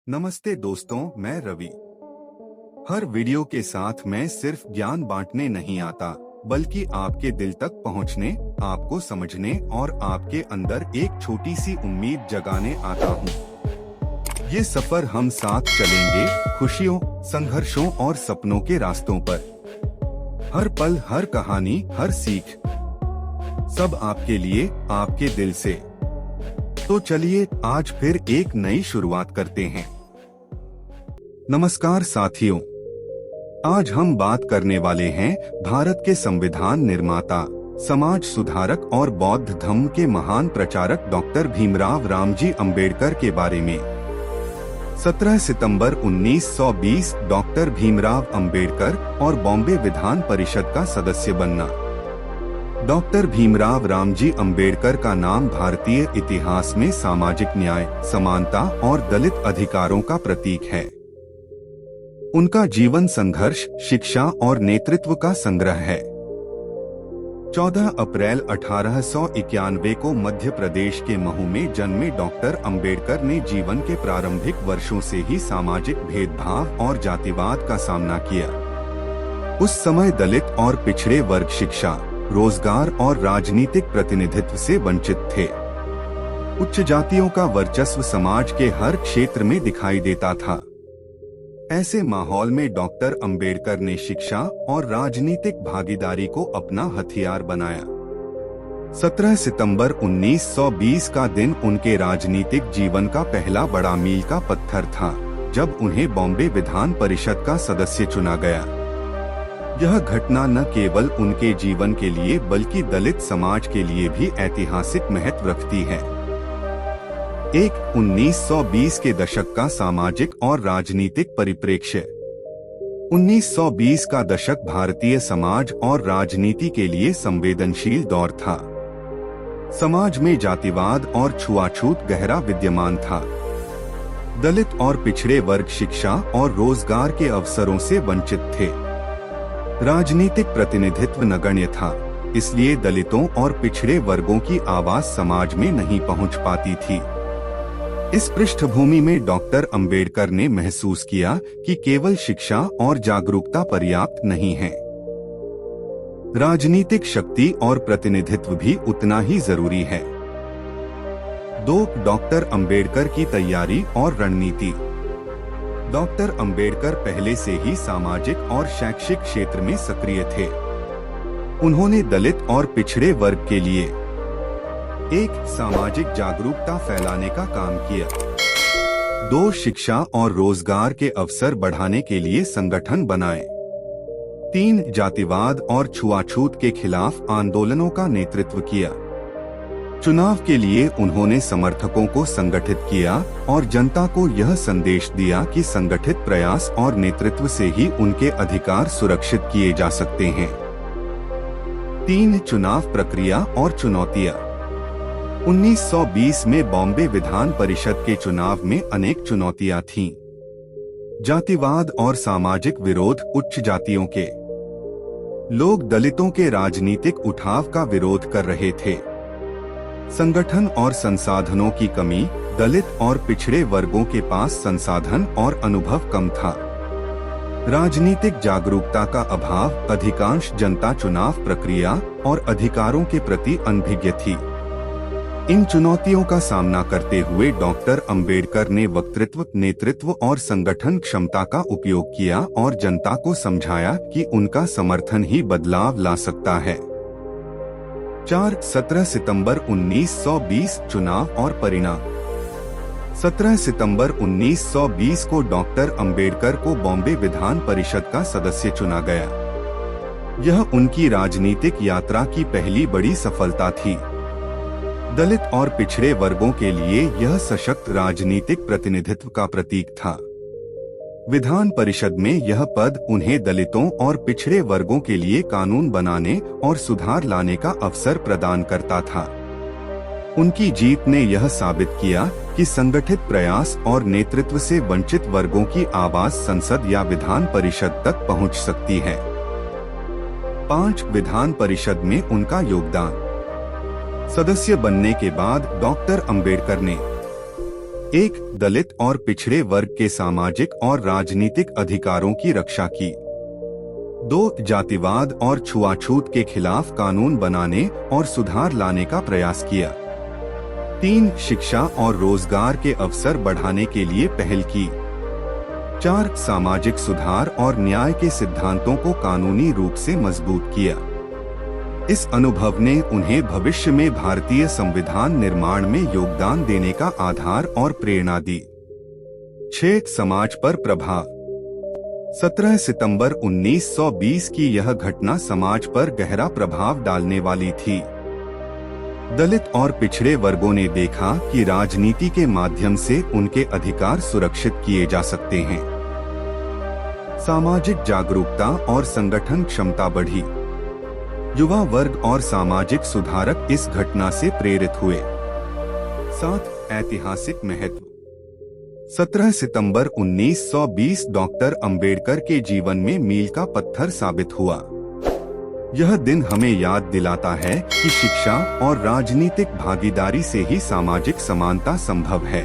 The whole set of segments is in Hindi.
नमस्ते दोस्तों, मैं रवि। हर वीडियो के साथ मैं सिर्फ ज्ञान बांटने नहीं आता, बल्कि आपके दिल तक पहुंचने, आपको समझने और आपके अंदर एक छोटी सी उम्मीद जगाने आता हूं। ये सफर हम साथ चलेंगे, खुशियों, संघर्षों और सपनों के रास्तों पर। हर पल, हर कहानी, हर सीख, सब आपके लिए, आपके दिल से। तो चलिए आज फिर एक नई शुरुआत करते हैं। नमस्कार साथियों, आज हम बात करने वाले हैं भारत के संविधान निर्माता, समाज सुधारक और बौद्ध धर्म के महान प्रचारक डॉक्टर भीमराव रामजी अंबेडकर के बारे में। 17 सितंबर 1920 डॉक्टर भीमराव अंबेडकर और बॉम्बे विधान परिषद का सदस्य बनना। डॉक्टर भीमराव रामजी अंबेडकर का नाम भारतीय इतिहास में सामाजिक न्याय, समानता और दलित अधिकारों का प्रतीक है। उनका जीवन संघर्ष, शिक्षा और नेतृत्व का संग्रह है। 14 अप्रैल 1891 को मध्य प्रदेश के महू में जन्मे डॉक्टर अंबेडकर ने जीवन के प्रारंभिक वर्षों से ही सामाजिक भेदभाव और जातिवाद का सामना किया। उस समय दलित और पिछड़े वर्ग शिक्षा, रोजगार और राजनीतिक प्रतिनिधित्व से वंचित थे। उच्च जातियों का वर्चस्व समाज के हर क्षेत्र में दिखाई देता था। ऐसे माहौल में डॉक्टर अंबेडकर ने शिक्षा और राजनीतिक भागीदारी को अपना हथियार बनाया। 17 सितंबर 1920 का दिन उनके राजनीतिक जीवन का पहला बड़ा मील का पत्थर था, जब उन्हें बॉम्बे विधान परिषद का सदस्य चुना गया। यह घटना न केवल उनके जीवन के लिए बल्कि दलित समाज के लिए भी ऐतिहासिक महत्व रखती है। 1920 के दशक का सामाजिक और राजनीतिक परिप्रेक्ष्य। 1920 का दशक भारतीय समाज और राजनीति के लिए संवेदनशील दौर था। समाज में जातिवाद और छुआछूत गहरा विद्यमान था। दलित और पिछड़े वर्ग शिक्षा और रोजगार के अवसरों से वंचित थे। राजनीतिक प्रतिनिधित्व नगण्य था, इसलिए दलितों और पिछड़े वर्गों की आवाज समाज में नहीं पहुंच पाती थी। इस पृष्ठभूमि में डॉक्टर अंबेडकर ने महसूस किया कि केवल शिक्षा और जागरूकता पर्याप्त नहीं है, राजनीतिक शक्ति और प्रतिनिधित्व भी उतना ही जरूरी है। 2. डॉक्टर अंबेडकर की तैयारी और रणनीति। डॉक्टर अंबेडकर पहले से ही सामाजिक और शैक्षिक क्षेत्र में सक्रिय थे। उन्होंने दलित और पिछड़े वर्ग के लिए सामाजिक जागरूकता फैलाने का काम किया। 2. शिक्षा और रोजगार के अवसर बढ़ाने के लिए संगठन बनाए। 3. जातिवाद और छुआछूत के खिलाफ आंदोलनों का नेतृत्व किया। चुनाव के लिए उन्होंने समर्थकों को संगठित किया और जनता को यह संदेश दिया कि संगठित प्रयास और नेतृत्व से ही उनके अधिकार सुरक्षित किए जा सकते हैं। 3. चुनाव प्रक्रिया और चुनौतियां। 1920 में बॉम्बे विधान परिषद के चुनाव में अनेक चुनौतियां थीं। जातिवाद और सामाजिक विरोध। उच्च जातियों के लोग दलितों के राजनीतिक उठाव का विरोध कर रहे थे। संगठन और संसाधनों की कमी। दलित और पिछड़े वर्गों के पास संसाधन और अनुभव कम था। राजनीतिक जागरूकता का अभाव। अधिकांश जनता चुनाव प्रक्रिया और अधिकारों के प्रति अनभिज्ञ थी। इन चुनौतियों का सामना करते हुए डॉक्टर अंबेडकर ने वक्तृत्व, नेतृत्व और संगठन क्षमता का उपयोग किया और जनता को समझाया कि उनका समर्थन ही बदलाव ला सकता है। 4. 17 सितंबर 1920 चुनाव और परिणाम। 17 सितंबर 1920 को डॉक्टर अंबेडकर को बॉम्बे विधान परिषद का सदस्य चुना गया। यह उनकी राजनीतिक यात्रा की पहली बड़ी सफलता थी। दलित और पिछड़े वर्गों के लिए यह सशक्त राजनीतिक प्रतिनिधित्व का प्रतीक था। विधान परिषद में यह पद उन्हें दलितों और पिछड़े वर्गों के लिए कानून बनाने और सुधार लाने का अवसर प्रदान करता था। उनकी जीत ने यह साबित किया कि संगठित प्रयास और नेतृत्व से वंचित वर्गों की आवाज संसद या विधान परिषद तक पहुंच सकती है। 5. विधान परिषद में उनका योगदान। सदस्य बनने के बाद डॉक्टर अंबेडकर ने एक, दलित और पिछड़े वर्ग के सामाजिक और राजनीतिक अधिकारों की रक्षा की। 2, जातिवाद और छुआछूत के खिलाफ कानून बनाने और सुधार लाने का प्रयास किया। 3, शिक्षा और रोजगार के अवसर बढ़ाने के लिए पहल की। 4, सामाजिक सुधार और न्याय के सिद्धांतों को कानूनी रूप से मजबूत किया। इस अनुभव ने उन्हें भविष्य में भारतीय संविधान निर्माण में योगदान देने का आधार और प्रेरणा दी। 6, समाज पर प्रभाव। 17 सितंबर 1920 की यह घटना समाज पर गहरा प्रभाव डालने वाली थी। दलित और पिछड़े वर्गों ने देखा कि राजनीति के माध्यम से उनके अधिकार सुरक्षित किए जा सकते हैं। सामाजिक जागरूकता और संगठन क्षमता बढ़ी। युवा वर्ग और सामाजिक सुधारक इस घटना से प्रेरित हुए। 7, ऐतिहासिक महत्व। 17 सितंबर 1920 डॉक्टर अंबेडकर के जीवन में मील का पत्थर साबित हुआ। यह दिन हमें याद दिलाता है कि शिक्षा और राजनीतिक भागीदारी से ही सामाजिक समानता संभव है।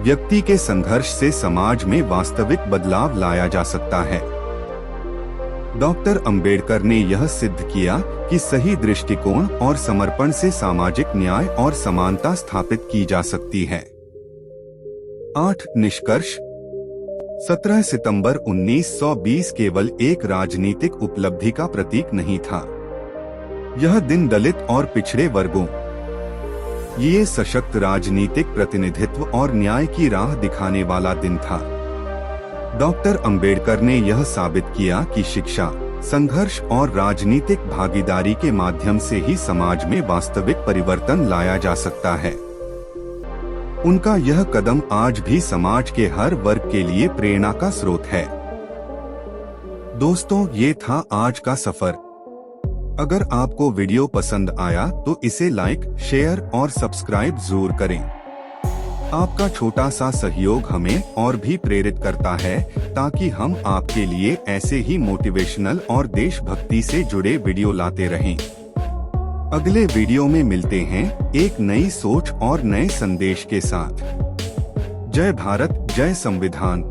व्यक्ति के संघर्ष से समाज में वास्तविक बदलाव लाया जा सकता है। डॉक्टर अंबेडकर ने यह सिद्ध किया कि सही दृष्टिकोण और समर्पण से सामाजिक न्याय और समानता स्थापित की जा सकती है। 8, निष्कर्ष। 17 सितंबर 1920 केवल एक राजनीतिक उपलब्धि का प्रतीक नहीं था। यह दिन दलित और पिछड़े वर्गों ये सशक्त राजनीतिक प्रतिनिधित्व और न्याय की राह दिखाने वाला दिन था। डॉक्टर अंबेडकर ने यह साबित किया कि शिक्षा, संघर्ष और राजनीतिक भागीदारी के माध्यम से ही समाज में वास्तविक परिवर्तन लाया जा सकता है। उनका यह कदम आज भी समाज के हर वर्ग के लिए प्रेरणा का स्रोत है। दोस्तों, ये था आज का सफर। अगर आपको वीडियो पसंद आया तो इसे लाइक, शेयर और सब्सक्राइब जरूर करें। आपका छोटा सा सहयोग हमें और भी प्रेरित करता है ताकि हम आपके लिए ऐसे ही मोटिवेशनल और देशभक्ति से जुड़े वीडियो लाते रहें। अगले वीडियो में मिलते हैं एक नई सोच और नए संदेश के साथ। जय भारत, जय संविधान।